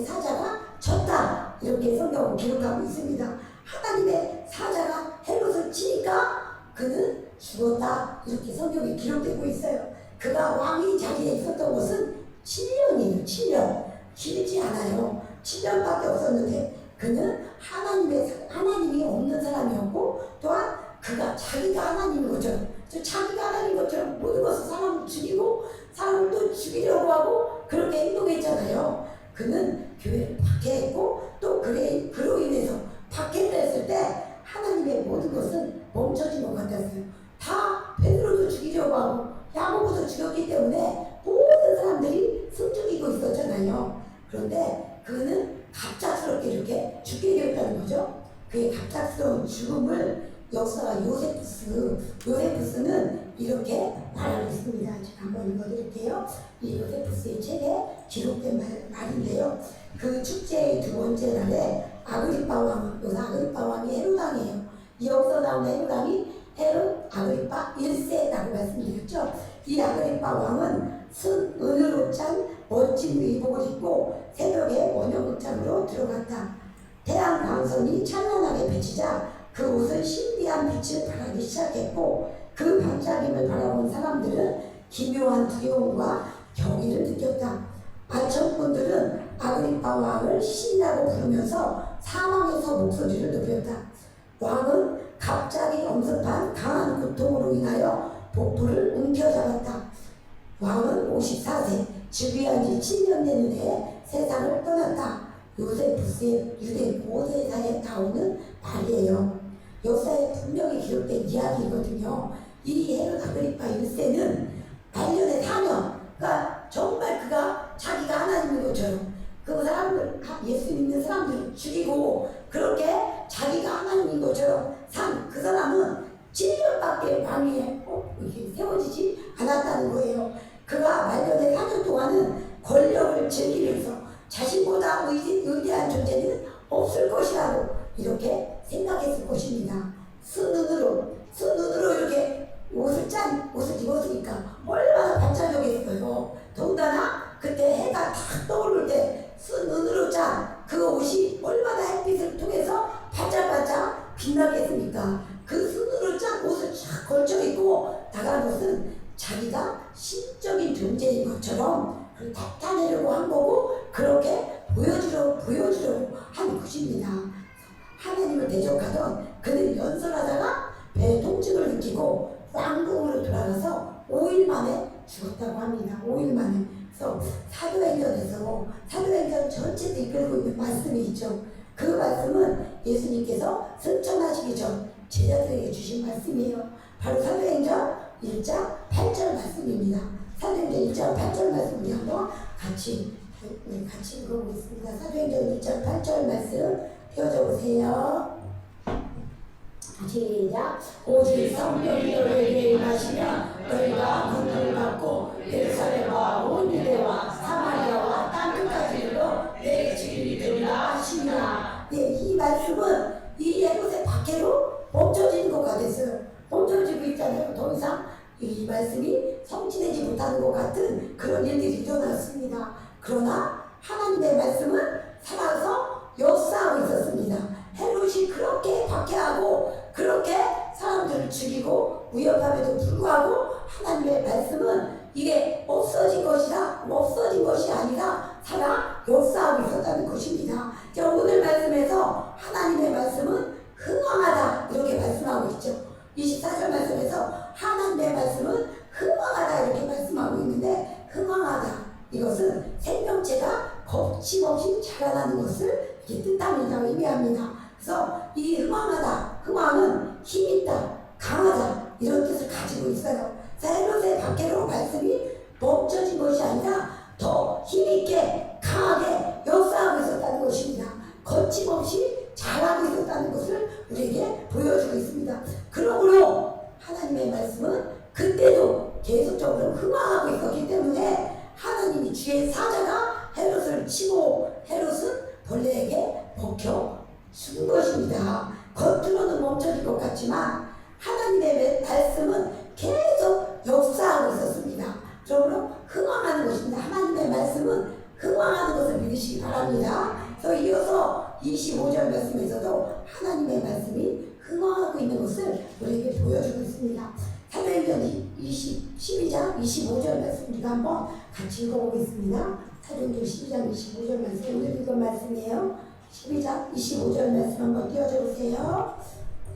사자가 쳤다 이렇게 성경을 기록하고 있습니다. 하나님의 사자가 헤롯을 치니까 그는 죽었다 이렇게 성경에 기록되고 있어요. 그가 왕의 자리에 있었던 것은 7년이에요. 7년. 길지 않아요. 7년밖에 없었는데 그는 하나님이 없는 사람이었고, 또한 그가 자기가 하나님인 것처럼, 자기가 하나님인 것처럼 모든 것을 사람을 죽이고 사람을 또 죽이려고 하고 그렇게 행동했잖아요. 그는 교회를 박해했고 또 그로 인해서 박해를 했을 때 하나님의 모든 것은 멈춰진 것 같았어요. 다 베드로도 죽이려고 하고 야고보도 죽였기 때문에 모든 사람들이 숨죽이고 있었잖아요. 그런데 그는 갑작스럽게 이렇게 죽게 되었다는 거죠. 그의 갑작스러운 죽음을 역사가 요세푸스는 이렇게 말하고 있습니다. 제가 한번 읽어드릴게요. 이 요세푸스의 책에 기록된 말인데요. 그 축제의 두 번째 날에 아그리파 왕이 헤롯왕이에요. 여기서 나온 헤롯왕이 헤롯 아그리파 1세라고 말씀드렸죠. 이 아그리파 왕은 은으로 찬 멋진 의복을 입고 새벽에 원형극장으로 들어갔다. 태양 광선이 찬란하게 비치자 그 옷은 신비한 빛을 발하기 시작했고, 그 반짝임을 바라본 사람들은 기묘한 두려움과 경의를 느꼈다. 아천꾼들은 아그리파 왕을 신이라고 부르면서 사망에서 목소리를 높였다. 왕은 갑자기 엄습한 강한 고통으로 인하여 복부를 움켜잡았다. 왕은 54세, 즉위한 지 7년 되는 해에 세상을 떠났다. 요세푸스의 유대 고대사에 나오는 말이에요. 역사에 분명히 기록된 이야기거든요. 이 헤롯 아그리파 1세는 말년에 4년, 그러니까 정말 그가 자기가 하나님인 것처럼 그 사람들, 예수 믿는 사람들을 죽이고 그렇게 자기가 하나님인 것처럼 산 그 사람은 7년밖에 왕위에 이렇게 세워지지 않았다는 거예요. 그가 말년에 4년 동안은 권력을 즐기면서 자신보다 위대한 존재는 없을 것이라고 이렇게 생각했을 것입니다. 순눈으로 이렇게 옷을 입었으니까 얼마나 반짝여겠어요. 더군다나 그때 해가 탁 떠오를 때 순눈으로 짠 그 옷이 얼마나 햇빛을 통해서 반짝반짝 빛나겠습니까? 그 순으로 짠 옷을 쫙 걸쳐 입고 나간 것은 자기가 신적인 존재인 것처럼 나타내려고 한 거고 그렇게 보여주려고 한 것입니다. 하나님을 대적하던 그는 연설하다가 배 통증을 느끼고 왕궁으로 돌아가서 5일 만에 죽었다고 합니다. 5일 만에. 그래서 사도행전 전체를 이끌고 있는 말씀이 있죠. 그 말씀은 예수님께서 승천하시기 전 제자들에게 주신 말씀이에요. 바로 사도행전 1장 8절 말씀입니다. 사도행전 1장 8절 말씀 우리 한번 같이 읽어보겠습니다. 사도행전 1장 8절 말씀 펴줘보세요. 시작. 오직 성령이 너희에게 임하시면 너희가 권능을 받고 예루살렘과 온 유대와 사마리아와 땅 끝까지 이르러 내 증인이 되리라 하시니라. 예, 이 말씀은 이 예루살렘 밖으로 멈춰지는 것 같았어요. 멈춰지고 있잖아요. 더 이상 이 말씀이 성취되지 못하는 것 같은 그런 일들이 일어났습니다. 그러나 하나님의 말씀은 살아서 역사하고 있었습니다. 헤롯이 그렇게 박해하고 그렇게 사람들을 죽이고 위협함에도 불구하고 하나님의 말씀은 이게 없어진 것이 아니라 살아 역사하고 있었다는 것입니다. 자, 오늘 말씀에서 하나님의 말씀은 흥왕하다 이렇게 말씀하고 있죠. 24절 말씀에서 하나님의 말씀은 흥왕하다 이렇게 말씀하고 있는데 흥왕하다 이것은 생명체가 거침없이 자라나는 것을 뜻합니다. 의미합니다. 그래서 이 흥왕하다, 흥왕은 힘있다, 강하다 이런 뜻을 가지고 있어요. 헤롯의 박해로 말씀이 멈춰진 것이 아니라 더 힘있게 강하게 역사하고 있었다는 것입니다. 거침없이 자라고 있었다는 것을 우리에게 보여주고 있습니다. 그러므로 하나님의 말씀은 그때도 계속적으로 흥왕하고 있었기 때문에 하나님이 주의 사자가 헤롯을 치고 헤롯은 벌레에게 먹혀 죽은 것입니다. 겉으로는 멈춰질 것 같지만 하나님의 말씀은 계속 역사하고 있었습니다. 그러므로 흥왕하는 것입니다. 하나님의 말씀은 흥왕하는 것을 믿으시기 바랍니다. 그래서 이어서 25절 말씀에서도 하나님의 말씀이 흥왕하고 있는 것을 우리에게 보여주고 있습니다. 사도행전 12장 25절 말씀 우리가 한번 같이 읽어보겠습니다. 사도행전 12장 25절 말씀 오늘 읽은 말씀이에요. 12장 25절 말씀 한번 띄워줘 보세요.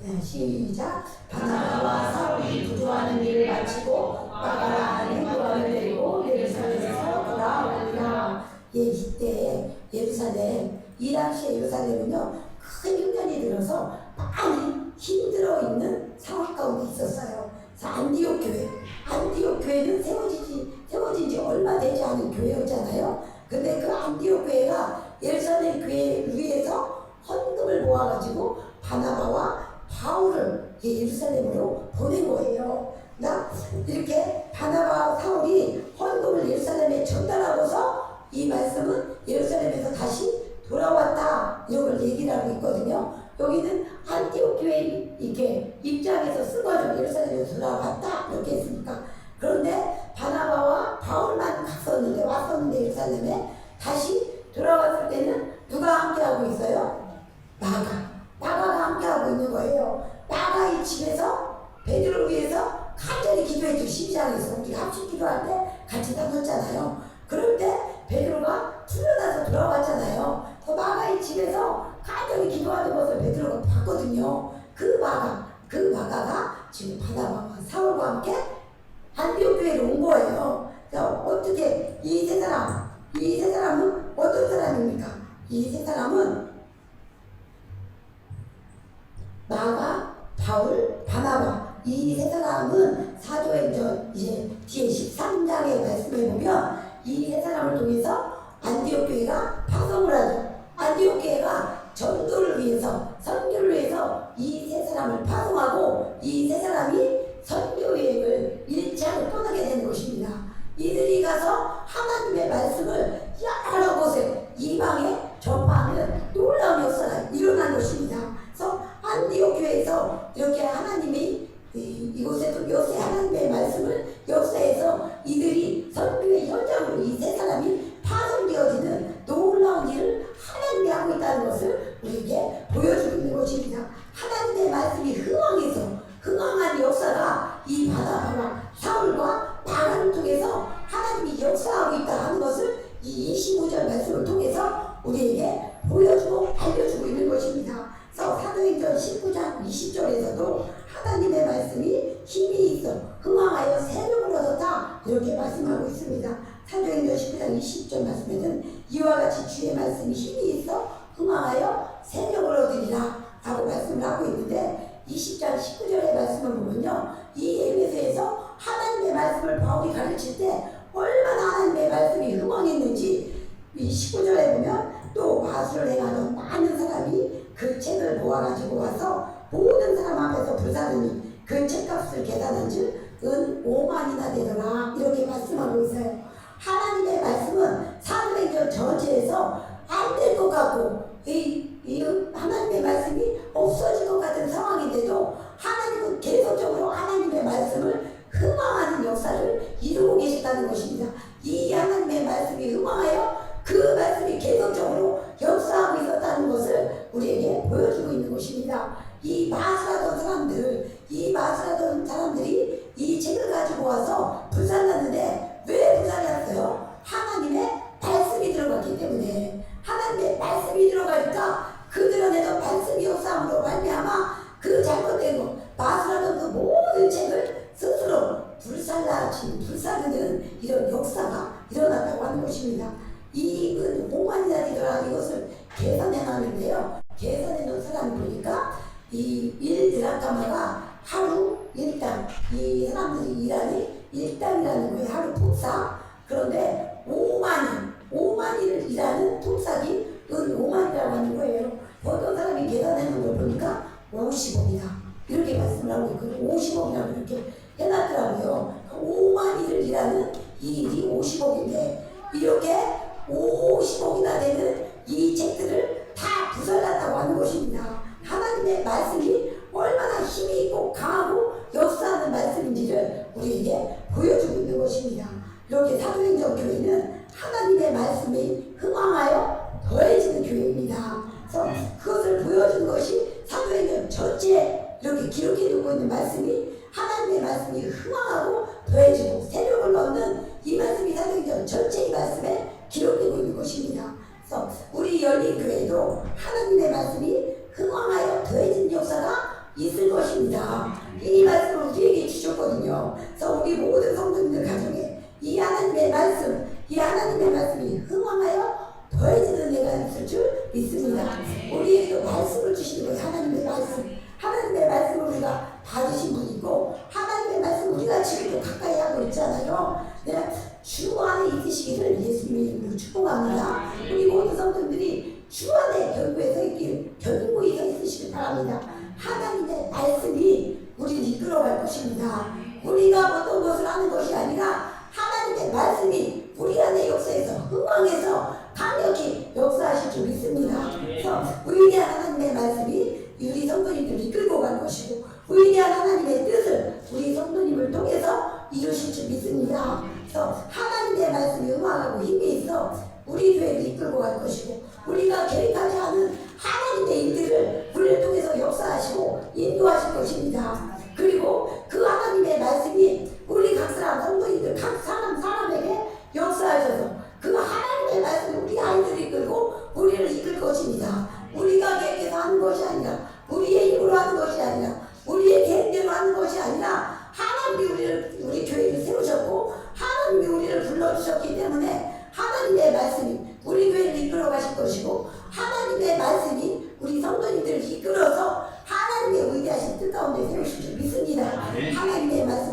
네, 시작. 바나바와 사울이 부조하는 일을 마치고 마가라 행도관을 데리고 예루살렘에서 돌아오니라. 이때 예루살렘, 이 당시에 예루살렘은요 큰 흉년이 들어서 많이 힘들어 있는 상황 가운데 있었어요. 그래서 안디옥 교회는 세워진 지 얼마 되지 않은 교회였잖아요. 근데 그 안디옥 교회가 예루살렘 교회를 위해서 헌금을 모아가지고 바나바와 바울을 예루살렘으로 보낸 거예요. 이렇게 바나바와 사울이 헌금을 예루살렘에 전달하고서 이 말씀은 예루살렘에서 다시 돌아왔다 이런 걸 얘기를 하고 있거든요. 여기는 안티옥 교회 이렇게 입장에서 쓴 거죠. 예루살렘에서 돌아왔다 이렇게 했으니까. 그런데 바나바와 바울만 왔었는데 예루살렘에 다시 돌아왔을 때는 누가 함께하고 있어요? 마가가 함께하고 있는 거예요. 마가의 집에서 베드로를 위해서 간절히 기도했죠. 12장에서 우리가 합식 기도할 때 같이 나눴잖아요. 그럴 때 베드로가 풀려나서 돌아왔잖아요. 그 마가의 집에서 간절히 기도하는 것을 베드로가 봤거든요. 그 바가가 지금 바나바와 사울과 함께 안디옥 교회로 온 거예요. 어떻게 이 세 사람은 어떤 사람입니까? 이 세 사람은 마가, 바울, 바나바 이 세 사람은 사도행전 이제 뒤에 13장의 말씀에 보면 이 세 사람을 통해서 안디옥 교회가 파송을 하죠. 안디옥 교회가 전도를 위해서 선교를 위해서 이 세 사람을 파송하고 이 세 사람이 선교 여행을 1차를 떠나게 되는 것입니다. 이들이 가서 하나님의 말씀을 여러 곳에 이방에 전파하는 놀라운 역사가 일어난 것입니다. 그래서 안디옥 교회에서 이렇게 하나님이 이곳에도 요새 하나님의 말씀을 역사에서 이들이 선교의 현장으로 이 세 사람이 파송되어지는 놀라운 일을 하나님이 하고 있다는 것을 우리에게 보여주고 있는 것입니다. 하나님의 말씀이 흥황한 역사가 이 바나바와 사울과 바울을 통해서 하나님이 역사하고 있다 하는 것을 이 25절 말씀을 통해서 우리에게 보여주고 알려주고 있는 것입니다. 그래서 사도행전 19장 20절에서도 하나님의 말씀이 힘이 있어 흥황하여 세력을 얻었다 이렇게 말씀하고 있습니다. 사도행전 19장 20절 말씀에는 이와 같이 주의 말씀이 힘이 있어 흥황하여 세력을 얻으리라 라고 말씀을 하고 있는데 20장 19절의 말씀을 보면요, 이 에베소에서 하나님의 말씀을 바울이 가르칠 때 얼마나 하나님의 말씀이 흥황했는지 이 19절에 보면 또 마술을 행하던 많은 사람이 그 책을 모아가지고 와서 모든 사람 앞에서 불사르니 그 책값을 계산한 줄은 5만이나 되더라 이렇게 말씀하고 있어요. 하나님의 말씀은 사도행전 전체에서 안 될 것 같고 이 하나님의 말씀이 없어질 것 같은 상황인데도 하나님은 계속적으로 하나님의 말씀을 흥황하는 역사를 이루고 계셨다는 것입니다. 이 하나님의 말씀이 흥황하여 그 말씀이 계속적으로 역사하고 있었다는 것을 우리에게 보여주고 있는 것입니다. 이 마술하던 사람들이 이 책을 가지고 와서 불살랐는데 왜 불살랐어요? 하나님의 말씀이 들어갔기 때문에. 하나님의 말씀이 들어가니까 그들 안에서 말씀이 역사함으로 말미암아 그 잘못된 것 마술하던 그 모든 책을 스스로 불사르는 이런 역사가 일어났다고 하는 것입니다. 이익은 5만이나 되더라 이것을 계산해 놨는데요. 계산해 놓은 사람이 보니까 이 1드라카마가 하루 1당 이 사람들이 일하는 1당이라는 거예요. 하루 품삯. 그런데 5만일 일하는 품삯이 5만이라고 하는 거예요. 어떤 사람이 계산해 놓은 걸 보니까 50억이다 이렇게 말씀을 하고 있거든요. 50억이라고 이렇게 해놨더라고요. 5만일을 일하는 이 일이 50억인데 이렇게 50억이나 되는 이 책들을 다 부설났다고 하는 것입니다. 하나님의 말씀이 얼마나 힘이 있고 강하고 역사하는 말씀인지를 우리에게 보여주고 있는 것입니다. 이렇게 사도행전 교회는 하나님의 말씀이 흥황하여 더해지는 교회입니다. 그래서 그것을 보여준 것이 사도행전 전체에 이렇게 기록해두고 있는 말씀이 하나님의 말씀이 흥황하고 더해지고 세력을 얻는 이 말씀이 사도행전 전체의 말씀에 기록되고 있는 것입니다. 그래서 우리 열린교회도 하나님의 말씀이 흥황하여 더해지는 역사가 있을 것입니다. 이 말씀을 우리에게 주셨거든요. 그래서 우리 모든 성도님들 가정에 이 하나님의 말씀이 흥황하여 더해지는 애가 있을 줄 믿습니다. 우리에게도 말씀을 주시는 거예요. 하나님의 말씀을 우리가 받으신 분이 있고 하나님의 말씀 우리가 지금도 가까이 하고 있잖아요. 내가 주 안에 있으시기를 예수님의 이름으로 축복합니다. 우리 모든 성도들이 주 안에 견고히 서 있으시길 바랍니다. 하나님의 말씀이 우리를 이끌어갈 것입니다. 우리가 어떤 것을 하는 것이 아니라 하나님의 말씀이 우리 안에 역사에서 흥황해서 강력히 역사하실 줄 믿습니다. 그래서 위대한 하나님의 말씀이 우리 성도님들을 이끌고 갈 것이고 위대한 하나님의 뜻을 우리 성도님을 통해서 이루실 줄 믿습니다. 그래서 하나님의 말씀이 흥황하고 힘이 있어 우리 교회를 이끌고 갈 것이고 우리가 계획하지 않은 하나님의 일들을 우리를 통해서 역사하시고 인도하실 것입니다. 그리고 그 하나님의 말씀이 우리 각 사람 성도님들 각 사람에게 역사하셔서 그 하나님의 말씀이 우리 아이들을 이끌고 우리를 이끌 것입니다. 우리가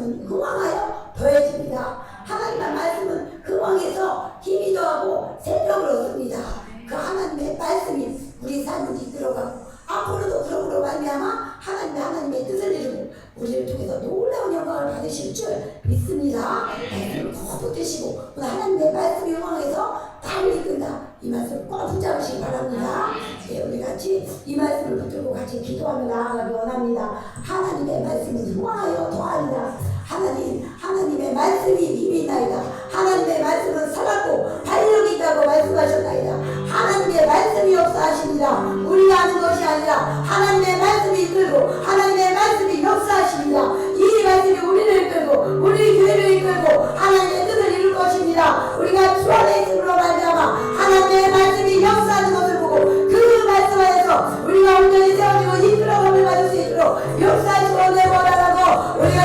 말씀은 흥왕하여 더해집니다. 하나님의 말씀은 흥왕해서 힘이 더하고 생명을 얻습니다. 그 하나님의 말씀이 우리 삶을 이끌어가고 앞으로도 그러므로 말미암아 하나님의 뜻을 이루고 우리를 통해서 놀라운 영광을 받으실 줄 믿습니다. 말씀을 꼭 붙드시고 오늘 하나님의 말씀이 흥왕해서 나를 이끈다. 이 말씀 꼭 붙잡으시기 바랍니다. 예, 우리 같이 이 말씀을 붙들고 같이 기도하며 나아가기 원합니다. 하나님의 말씀은 흥왕하여 더하리라. 하나님의 말씀이 힘이 있나이다. 하나님의 말씀은 살았고 발력이 있다고 말씀하셨나이다. 하나님의 말씀이 역사하십니다. 우리가 아는 것이 아니라 하나님의 말씀이 이끌고 하나님의 말씀이 역사하십니다. 이 말씀이 우리를 이끌고 우리 교회를 이끌고 하나님의 뜻을 이룰 것입니다. 우리가 주 안에 있음으로 말미암아 하나님의 말씀이 역사하는 것을 보고 그 말씀 안에서 우리가 온전히 세워지고 이끌어감을 받을 수 있도록 역사하시고 내버려라고 우리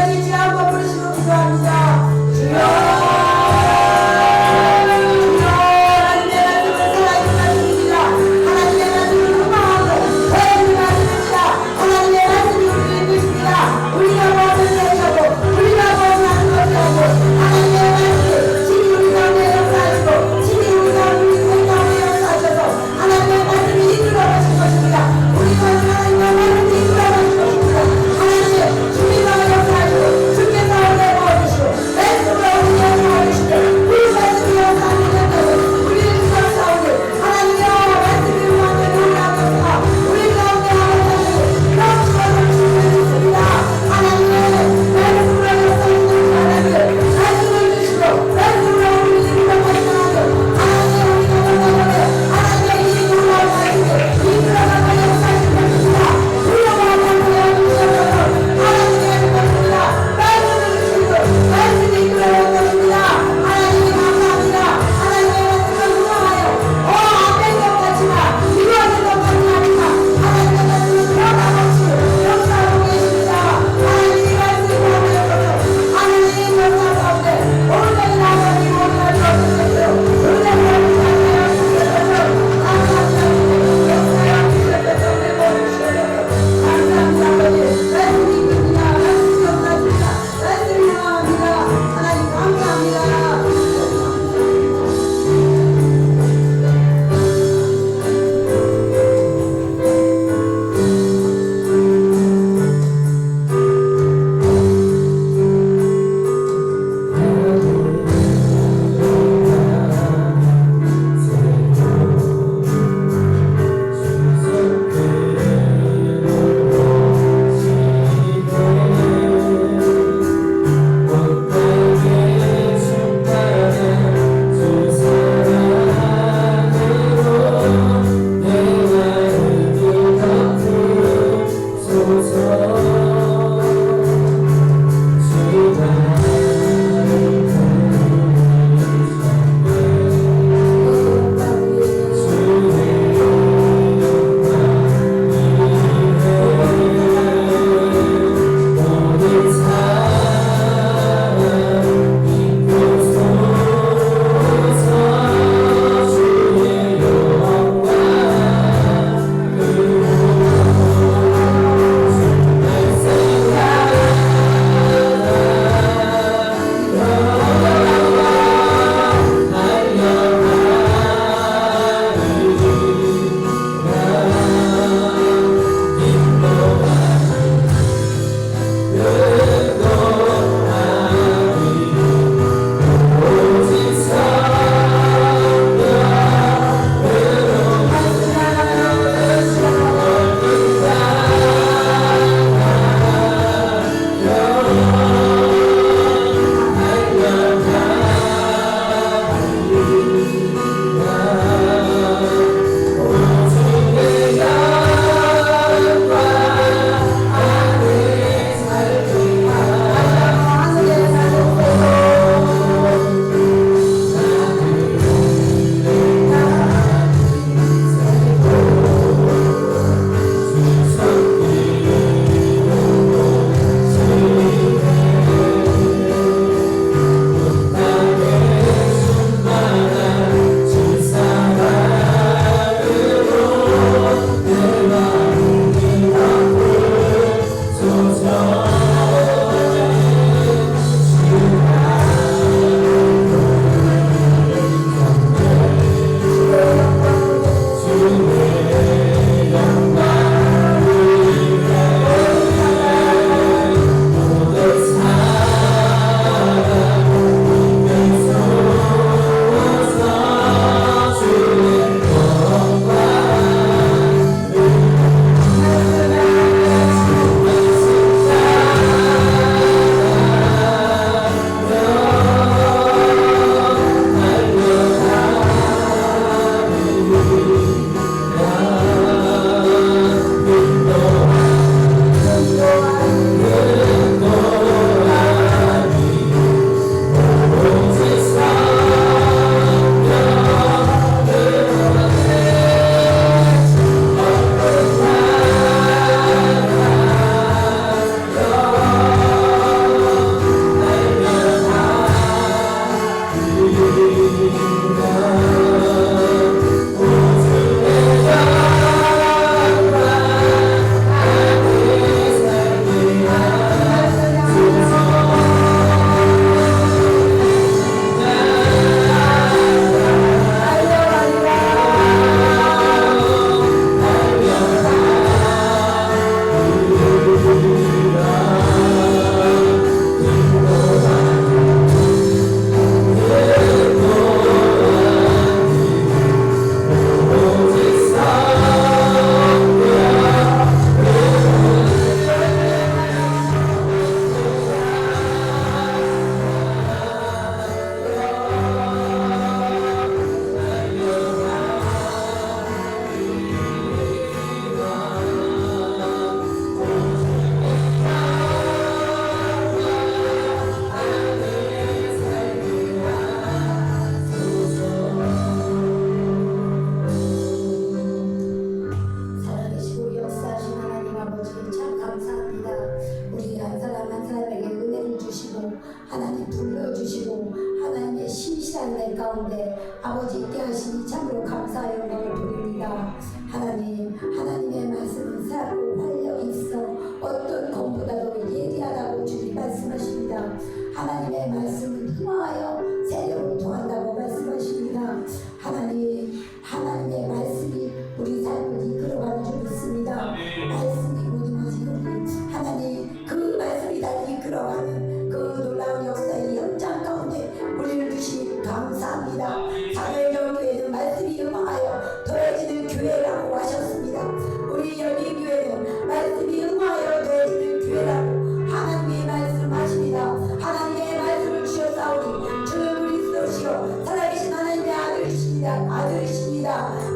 주시고 하나님 불러주시고 하나님의 신실한 내 가운데 아버지 있게 하시니 참으로 감사의 영광을 드립니다. 하나님의 말씀은 살고 활력 있어 어떤 검보다도 예리하다고 주님 말씀하십니다. 하나님의 말씀은 흥하여 세력을 통한다고 말씀하십니다. 하나님의 말씀이 우리 삶을 이끌어가는 줄 믿습니다. 말씀이 모든 것이 우리 하나님 그 말씀이 다 이끌어가는 그 놀라운 역사의 현장 가운데 우리를 주시니 감사합니다. 사도행전교회는 말씀이 응하여 더해지는 교회라고 하셨습니다. 우리 열린교회는 말씀이 응하여 더해지는 교회라고 하나님의 말씀하십니다. 하나님의 말씀을 주셨사오니 주 그리스도시요 살아계신 하나님의 아들이십니다.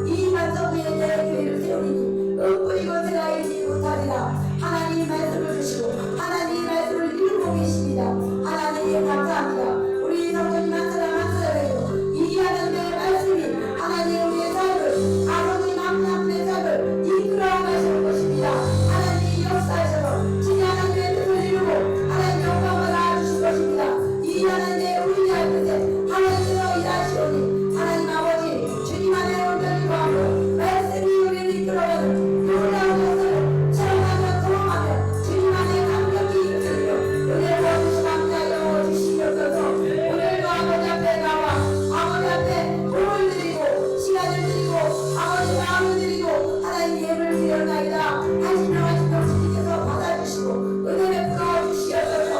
이 만성 위에 내 교회를 세우리니 흩뿌리고 새가 있지 못하리라. 하나님의 말씀을 주시고 하나님의 말씀을 이루고 계십니다. 하나님께 감사합니다. 우리 성도님 한 사람 한 사람에게도 이 하나님의 말씀이 하나님 우리의 삶을 아버님 한 분의 삶을 이끌어 가시는 것입니다. 하나님이 역사하셔서 진히 하나님의 뜻을 이루고 하나님 영광을 낳아주실 것입니다. 이 하나님의 우리 앞에서 하나님께서 일하시오니 하나님 아버지 주님 안에 온전히 거하고 말씀이 우리를 이끌어가는 놀라운 역사를 체험하며 경험하며 주님 안에 감격이 있으리요 은혜 부어주신 감사여 주시옵소서. 오늘도 아버지 앞에 나와 아버지 앞에 몸을 드리고 시간을 드리고 아버지 마음을 드리고 하나님 예를 드렸나이다. 하시며 주님께서 받아주시고 은혜 베풀어 주시옵소서.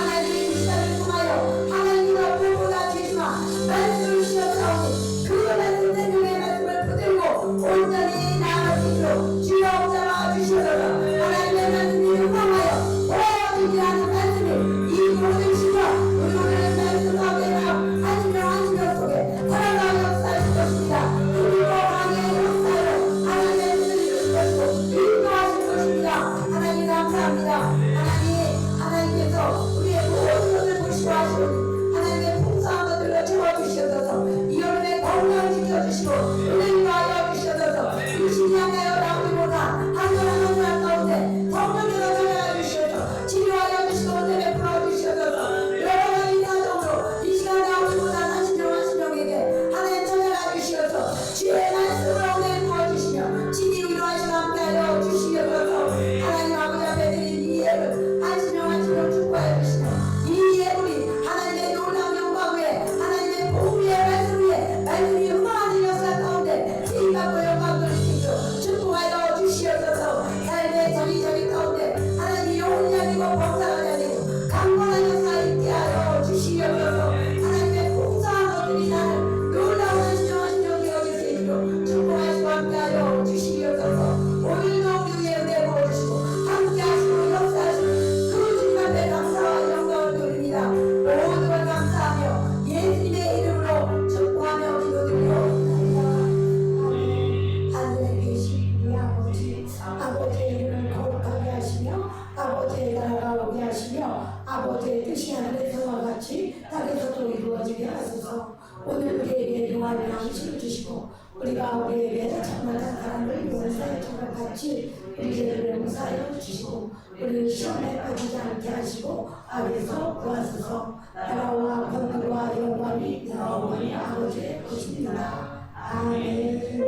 하나님의 이 시간을 통하여 하나님과 불보다 되지마 말씀을 주셨사오니 그 말씀 생명의 말씀을 붙들고 온전히 나아갈 수 있도록 주여 잡아 주시옵소서. 하나님의 말씀이 응하여 보여주기라는 말씀이 이 모든 시간 우리 오늘의 말씀 가운데 한 명 속에 살아가는 역사일 것입니다. 그리고 강의 역사로 하나님의 뜻을 이루실 것이고 인도하실 것입니다. 하나님 감사합니다. 하나님께서 우리의 모든 것을 보시고 하시오니 하나님의 풍성한 것들로 채워주시옵소서. 이 여름에 건강을 지켜주시고 은혜를 하여 주시옵소서. 일신이 향하여 나오기보다 한 사람 가운데 성령께서 찾아가 주시옵소서. 치료하여 주시고 은혜 베풀어 주시옵소서. 여러 가지 사정으로 이 시간 나오기보다 한 신령에게 하나님 찾아가 주시옵소서. 주의 말씀으로 은혜 부어주시며 진리 위로하시고 함께하여 주시옵소서. 하나님 아버지 앞에 드린 이 예를 한 신령 축복하여 주시며 이 예물이 하나님의 놀라운 영광 위에 하나님의 복음의 말씀 위에 말씀이 흥하는 역사 가운데 쓰임받고 영광 돌릴 수 있도록 축복하여 주시옵소서. 삶의 자기 가운데 하나님이 영혼이 아니고 범사가 아니고 강건한 역사 있게 하여 주시옵소서. 하나님의 풍성한 것들이 나는 놀라운 신령하신 되어질 수 있도록 축복하시고 함께하여 주시옵소서. 오늘도 우리 위에 은혜 부어주시고 함께하시고 역사하시고 그 주님 앞에 감사와 영광을 돌립니다. 모든 걸 감사하며 예수님의 이름으로 축복하며 기도드리옵나이다. 하늘에 계신 우리 아버지의 이름을 거룩하게 하시며 아버지의 나라가 오게 하시며 아버지의 뜻이 하늘에서와 같이 땅에서도 이루어지게 하소서. 오늘 우리에게 용할 양식을 주시고 우리가 우리에게 잘못한 사람을 용서해 준 것 같이 우리 죄를 용서하여 주시고 우리를 시험에 빠지지 않게 하시고 악에서 구하소서. 나라와 권능과 영광이 영원히 아버지의 것입니다. 아멘.